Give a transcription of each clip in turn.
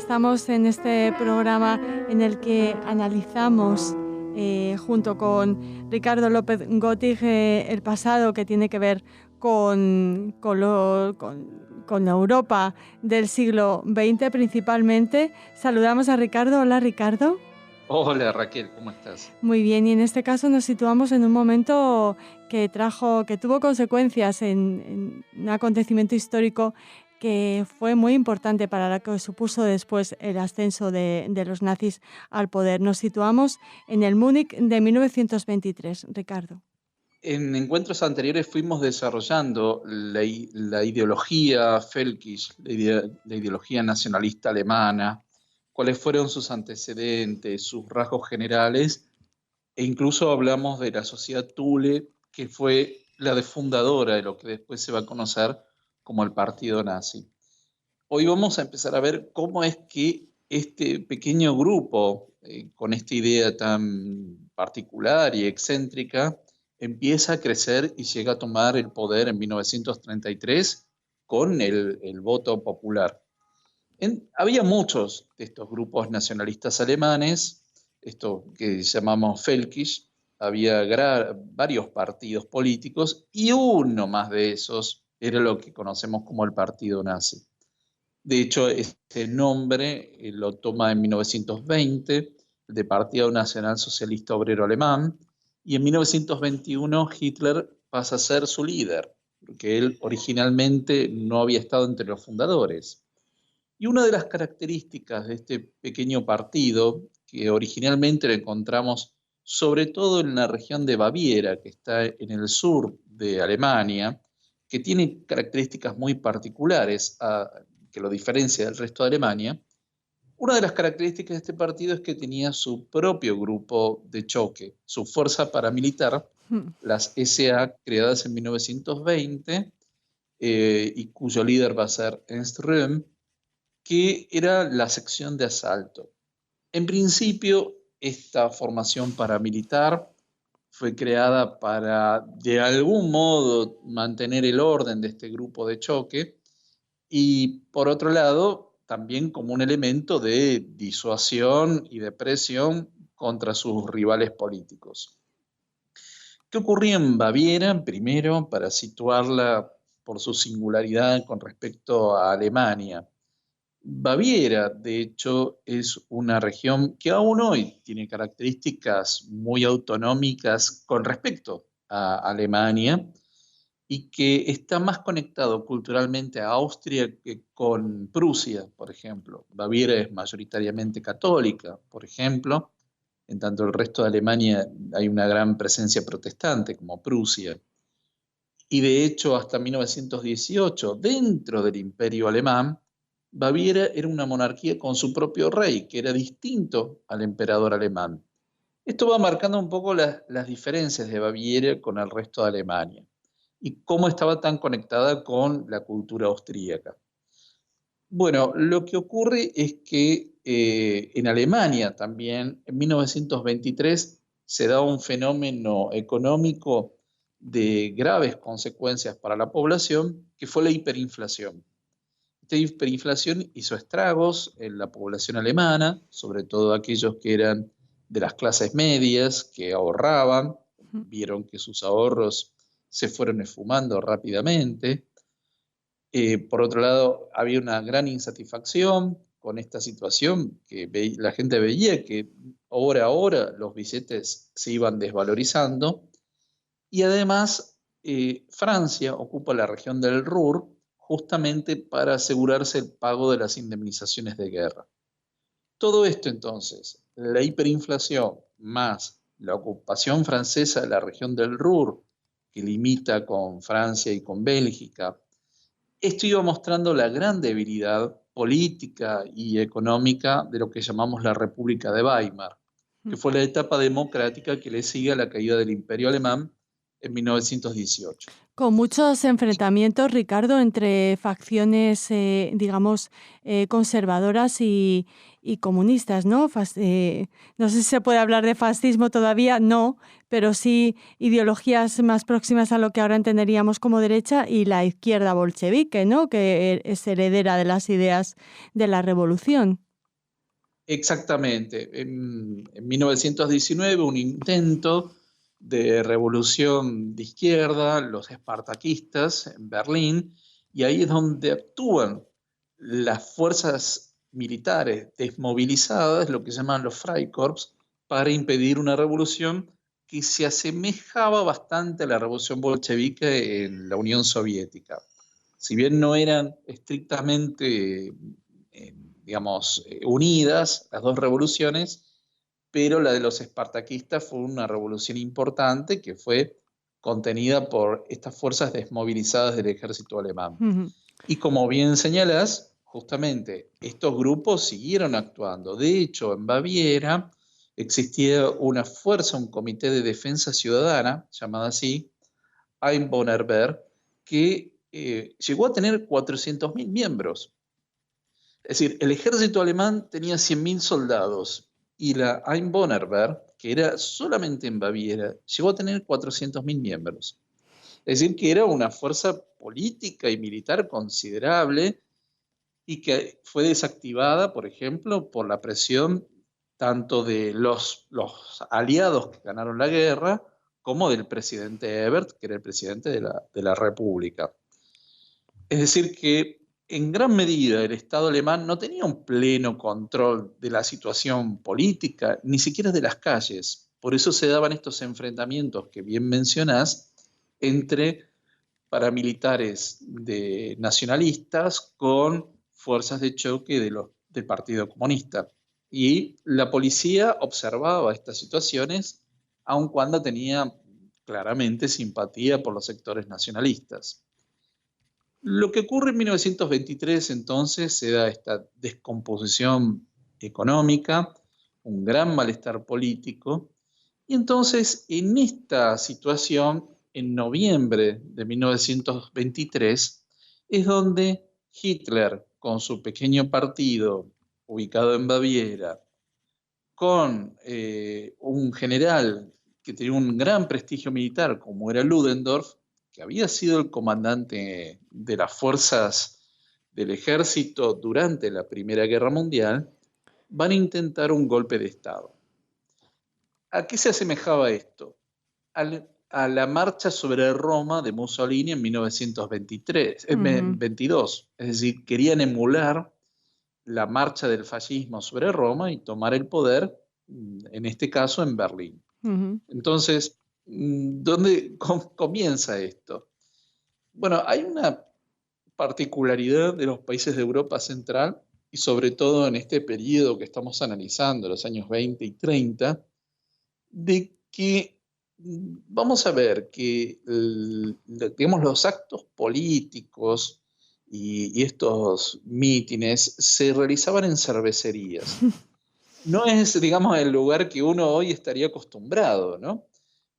estamos en este programa en el que analizamos junto con Ricardo López Gottig el pasado que tiene que ver con la Europa del siglo XX principalmente. Saludamos a Ricardo. Hola, Ricardo. Hola, Raquel, ¿cómo estás? Muy bien, y en este caso nos situamos en un momento que tuvo consecuencias en un acontecimiento histórico que fue muy importante para lo que supuso después el ascenso de los nazis al poder. Nos situamos en el Múnich de 1923, Ricardo. En encuentros anteriores fuimos desarrollando la ideología Völkisch, la ideología nacionalista alemana, cuáles fueron sus antecedentes, sus rasgos generales, e incluso hablamos de la sociedad Thule, que fue la fundadora de lo que después se va a conocer como el Partido Nazi. Hoy vamos a empezar a ver cómo es que este pequeño grupo, con esta idea tan particular y excéntrica, empieza a crecer y llega a tomar el poder en 1933 con el voto popular. Había muchos de estos grupos nacionalistas alemanes, esto que llamamos Völkisch, había varios partidos políticos y uno más de esos era lo que conocemos como el Partido Nazi. De hecho, este nombre lo toma en 1920 el Partido Nacional Socialista Obrero Alemán, y en 1921 Hitler pasa a ser su líder, porque él originalmente no había estado entre los fundadores. Y una de las características de este pequeño partido, que originalmente lo encontramos sobre todo en la región de Baviera, que está en el sur de Alemania, que tiene características muy particulares que lo diferencia del resto de Alemania. Una de las características de este partido es que tenía su propio grupo de choque, su fuerza paramilitar, las SA, creadas en 1920, y cuyo líder va a ser Ernst Röhm, que era la sección de asalto. En principio, esta formación paramilitar fue creada para, de algún modo, mantener el orden de este grupo de choque y, por otro lado, también como un elemento de disuasión y de presión contra sus rivales políticos. ¿Qué ocurría en Baviera? Primero, para situarla por su singularidad con respecto a Alemania. Baviera, de hecho, es una región que aún hoy tiene características muy autonómicas con respecto a Alemania y que está más conectado culturalmente a Austria que con Prusia, por ejemplo. Baviera es mayoritariamente católica, por ejemplo, en tanto el resto de Alemania hay una gran presencia protestante, como Prusia. Y de hecho, hasta 1918, dentro del Imperio Alemán, Baviera era una monarquía con su propio rey, que era distinto al emperador alemán. Esto va marcando un poco las diferencias de Baviera con el resto de Alemania y cómo estaba tan conectada con la cultura austríaca. Bueno, lo que ocurre es que en Alemania también, en 1923, se da un fenómeno económico de graves consecuencias para la población, que fue la hiperinflación. Esta hiperinflación hizo estragos en la población alemana, sobre todo aquellos que eran de las clases medias, que ahorraban, vieron que sus ahorros se fueron esfumando rápidamente. Por otro lado, había una gran insatisfacción con esta situación, que la gente veía que hora a hora los billetes se iban desvalorizando, y además Francia ocupa la región del Ruhr justamente para asegurarse el pago de las indemnizaciones de guerra. Todo esto entonces, la hiperinflación más la ocupación francesa de la región del Ruhr, que limita con Francia y con Bélgica, esto iba mostrando la gran debilidad política y económica de lo que llamamos la República de Weimar, que fue la etapa democrática que le sigue a la caída del Imperio Alemán en 1918. Con muchos enfrentamientos, Ricardo, entre facciones, conservadoras y comunistas, ¿no? No sé si se puede hablar de fascismo todavía, no, pero sí ideologías más próximas a lo que ahora entenderíamos como derecha y la izquierda bolchevique, ¿no? Que es heredera de las ideas de la revolución. Exactamente. En 1919 un intento de revolución de izquierda, los espartaquistas en Berlín, y ahí es donde actúan las fuerzas militares desmovilizadas, lo que se llaman los Freikorps, para impedir una revolución que se asemejaba bastante a la revolución bolchevique en la Unión Soviética. Si bien no eran estrictamente digamos, unidas las dos revoluciones, pero la de los espartaquistas fue una revolución importante que fue contenida por estas fuerzas desmovilizadas del ejército alemán. Ujú. Y como bien señalas, justamente estos grupos siguieron actuando. De hecho, en Baviera existía una fuerza, un comité de defensa ciudadana, llamada así, Einwohnerwehr, que llegó a tener 400.000 miembros. Es decir, el ejército alemán tenía 100.000 soldados y la Einwohnerwehr, que era solamente en Baviera, llegó a tener 400.000 miembros. Es decir, que era una fuerza política y militar considerable y que fue desactivada, por ejemplo, por la presión tanto de los aliados que ganaron la guerra como del presidente Ebert, que era el presidente de la República. Es decir, que en gran medida el Estado alemán no tenía un pleno control de la situación política, ni siquiera de las calles. Por eso se daban estos enfrentamientos que bien mencionás entre paramilitares nacionalistas con fuerzas de choque del Partido Comunista. Y la policía observaba estas situaciones, aun cuando tenía claramente simpatía por los sectores nacionalistas. Lo que ocurre en 1923 entonces se da esta descomposición económica, un gran malestar político, y entonces en esta situación, en noviembre de 1923, es donde Hitler, con su pequeño partido ubicado en Baviera, con un general que tenía un gran prestigio militar como era Ludendorff, que había sido el comandante de las fuerzas del ejército durante la Primera Guerra Mundial, van a intentar un golpe de Estado. ¿A qué se asemejaba esto? A la marcha sobre Roma de Mussolini en 1923, Ujú. 22. Es decir, querían emular la marcha del fascismo sobre Roma y tomar el poder, en este caso en Berlín. Ujú. Entonces, ¿dónde comienza esto? Bueno, hay una particularidad de los países de Europa Central y sobre todo en este periodo que estamos analizando, los años 20 y 30, de que vamos a ver que digamos, los actos políticos y estos mítines se realizaban en cervecerías. No es, digamos, el lugar que uno hoy estaría acostumbrado, ¿no?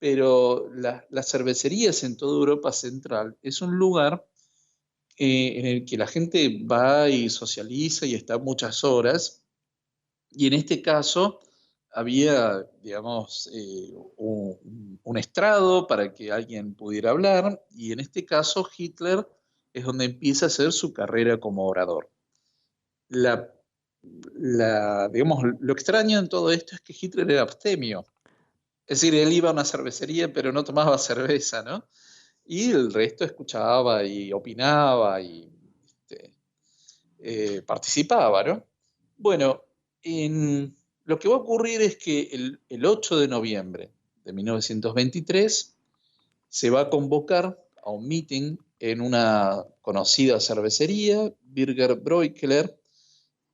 Pero las cervecerías en toda Europa Central es un lugar en el que la gente va y socializa y está muchas horas. Y en este caso había, digamos, un estrado para que alguien pudiera hablar. Y en este caso Hitler es donde empieza a hacer su carrera como orador. La digamos, lo extraño en todo esto es que Hitler era abstemio. Es decir, él iba a una cervecería, pero no tomaba cerveza, ¿no? Y el resto escuchaba y opinaba y este, participaba, ¿no? Bueno, lo que va a ocurrir es que el 8 de noviembre de 1923 se va a convocar a un meeting en una conocida cervecería, Birger Breukeler,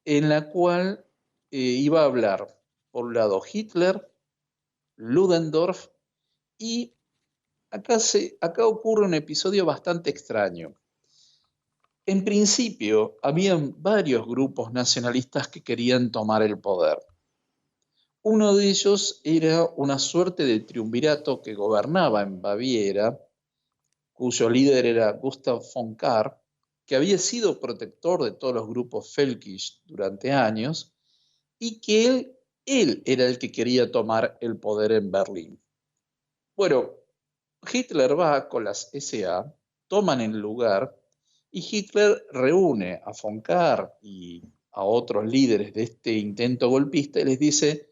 en la cual iba a hablar, por un lado, Hitler, Ludendorff, y acá ocurre un episodio bastante extraño. En principio, habían varios grupos nacionalistas que querían tomar el poder. Uno de ellos era una suerte de triunvirato que gobernaba en Baviera, cuyo líder era Gustav von Kahr, que había sido protector de todos los grupos Völkisch durante años, y que él era el que quería tomar el poder en Berlín. Bueno, Hitler va con las SA, toman el lugar y Hitler reúne a von Kahr y a otros líderes de este intento golpista y les dice: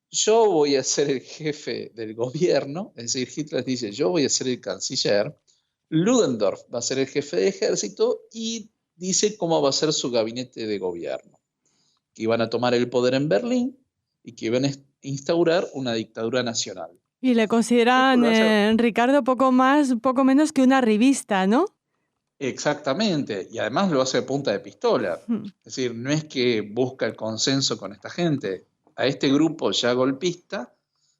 yo voy a ser el jefe del gobierno, es decir, Hitler dice: yo voy a ser el canciller, Ludendorff va a ser el jefe de ejército y dice cómo va a ser su gabinete de gobierno, que iban a tomar el poder en Berlín y que iban a instaurar una dictadura nacional. Y le consideran, Ricardo, poco menos que una revista, ¿no? Exactamente, y además lo hace a punta de pistola. Es decir, no es que busca el consenso con esta gente. A este grupo ya golpista,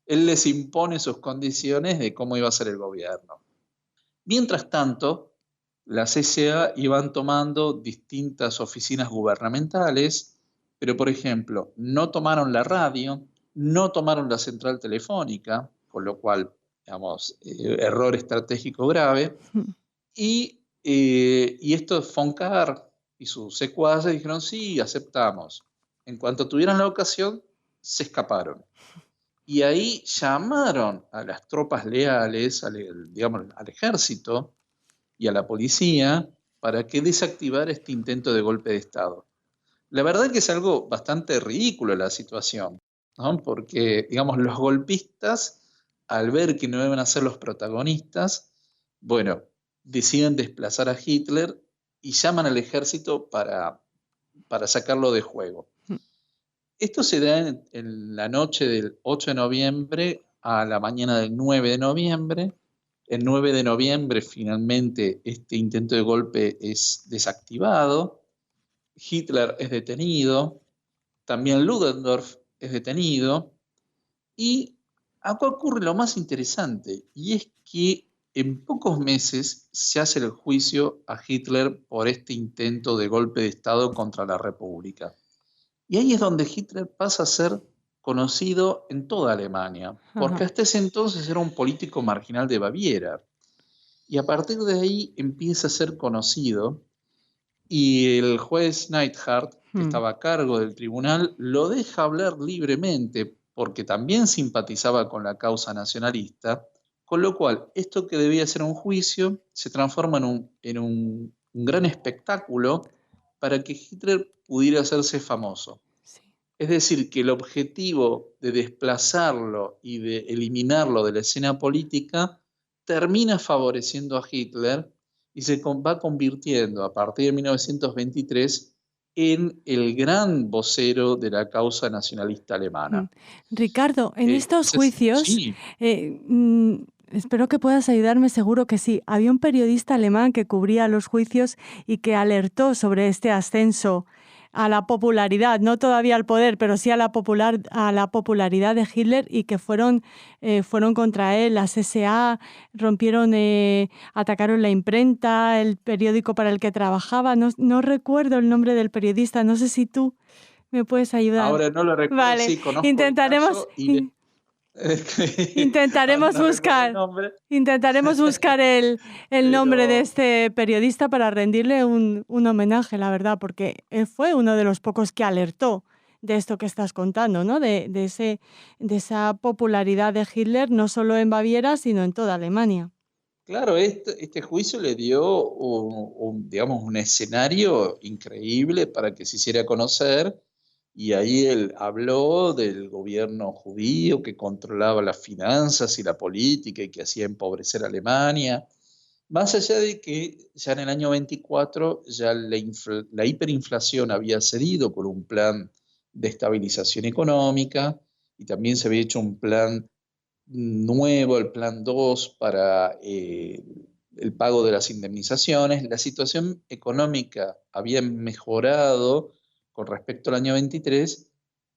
él les impone sus condiciones de cómo iba a ser el gobierno. Mientras tanto, las SA iban tomando distintas oficinas gubernamentales, pero por ejemplo, no tomaron la radio, no tomaron la central telefónica, con lo cual, digamos, error estratégico grave, y estos von Kahr y sus secuaces dijeron: sí, aceptamos. En cuanto tuvieron la ocasión, se escaparon. Y ahí llamaron a las tropas leales, digamos, al ejército y a la policía para que desactivara este intento de golpe de Estado. La verdad que es algo bastante ridículo la situación, ¿no? Porque, digamos, los golpistas, al ver que no iban a ser los protagonistas, bueno, deciden desplazar a Hitler y llaman al ejército para sacarlo de juego. Esto se da en la noche del 8 de noviembre a la mañana del 9 de noviembre. El 9 de noviembre finalmente este intento de golpe es desactivado. Hitler es detenido. También Ludendorff es detenido. Y acá ocurre lo más interesante, y es que en pocos meses se hace el juicio a Hitler por este intento de golpe de Estado contra la República. Y ahí es donde Hitler pasa a ser conocido en toda Alemania, porque hasta ese entonces era un político marginal de Baviera. Y a partir de ahí empieza a ser conocido, y el juez Neidhardt, que estaba a cargo del tribunal, lo deja hablar libremente porque también simpatizaba con la causa nacionalista, con lo cual esto que debía ser un juicio se transforma en un gran espectáculo para que Hitler pudiera hacerse famoso. Sí. Es decir, que el objetivo de desplazarlo y de eliminarlo de la escena política termina favoreciendo a Hitler y se va convirtiendo a partir de 1923 en el gran vocero de la causa nacionalista alemana. Ricardo, en estos juicios, sí. Espero que puedas ayudarme, seguro que sí. Había un periodista alemán que cubría los juicios y que alertó sobre este ascenso a la popularidad, no todavía al poder, pero sí a la popularidad de Hitler, y que fueron contra él. Las SA atacaron la imprenta, el periódico para el que trabajaba. No recuerdo el nombre del periodista, no sé si tú me puedes ayudar. Ahora no lo recuerdo, vale. Sí, conozco intentaremos, el caso y intentaremos buscar el nombre de este periodista para rendirle un homenaje, la verdad, porque él fue uno de los pocos que alertó de esto que estás contando, ¿no? De esa popularidad de Hitler, no solo en Baviera, sino en toda Alemania. Claro, este juicio le dio digamos, un escenario increíble para que se hiciera conocer. Y ahí él habló del gobierno judío que controlaba las finanzas y la política y que hacía empobrecer a Alemania. Más allá de que ya en el año 24 ya la hiperinflación había cedido por un plan de estabilización económica, y también se había hecho un plan nuevo, el plan 2, para el pago de las indemnizaciones. La situación económica había mejorado con respecto al año 23,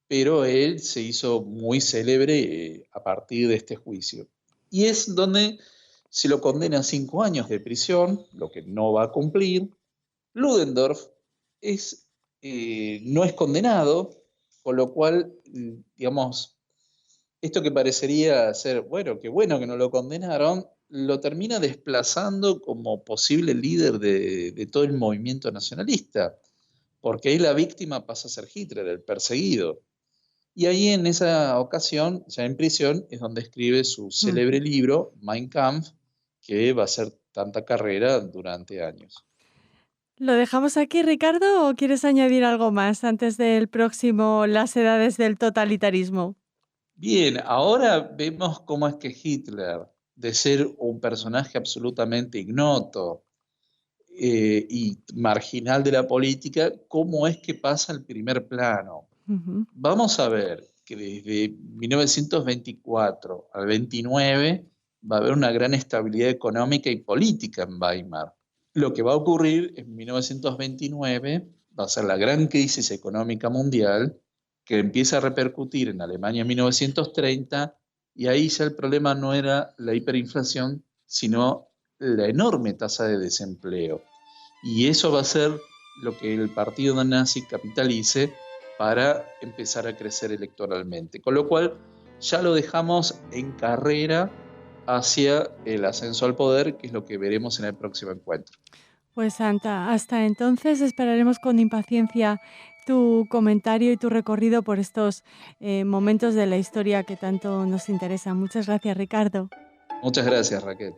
pero él se hizo muy célebre a partir de este juicio. Y es donde se lo condena a 5 años de prisión, lo que no va a cumplir. Ludendorff no es condenado, con lo cual, digamos, esto que parecería ser, bueno, qué bueno que no lo condenaron, lo termina desplazando como posible líder de todo el movimiento nacionalista, porque ahí la víctima pasa a ser Hitler, el perseguido. Y ahí en esa ocasión, ya en prisión, es donde escribe su célebre libro, Mein Kampf, que va a ser tanta carrera durante años. ¿Lo dejamos aquí, Ricardo, o quieres añadir algo más antes del próximo Las edades del totalitarismo? Bien, ahora vemos cómo es que Hitler, de ser un personaje absolutamente ignoto y marginal de la política, cómo es que pasa al primer plano. Ujú. Vamos a ver que desde 1924 al 29 va a haber una gran estabilidad económica y política en Weimar. Lo que va a ocurrir en 1929 va a ser la gran crisis económica mundial que empieza a repercutir en Alemania en 1930 y ahí ya el problema no era la hiperinflación, sino la enorme tasa de desempleo. Y eso va a ser lo que el partido nazi capitalice para empezar a crecer electoralmente. Con lo cual ya lo dejamos en carrera hacia el ascenso al poder, que es lo que veremos en el próximo encuentro. Pues Santa, hasta entonces esperaremos con impaciencia tu comentario y tu recorrido por estos momentos de la historia que tanto nos interesan. Muchas gracias, Ricardo. Muchas gracias, Raquel.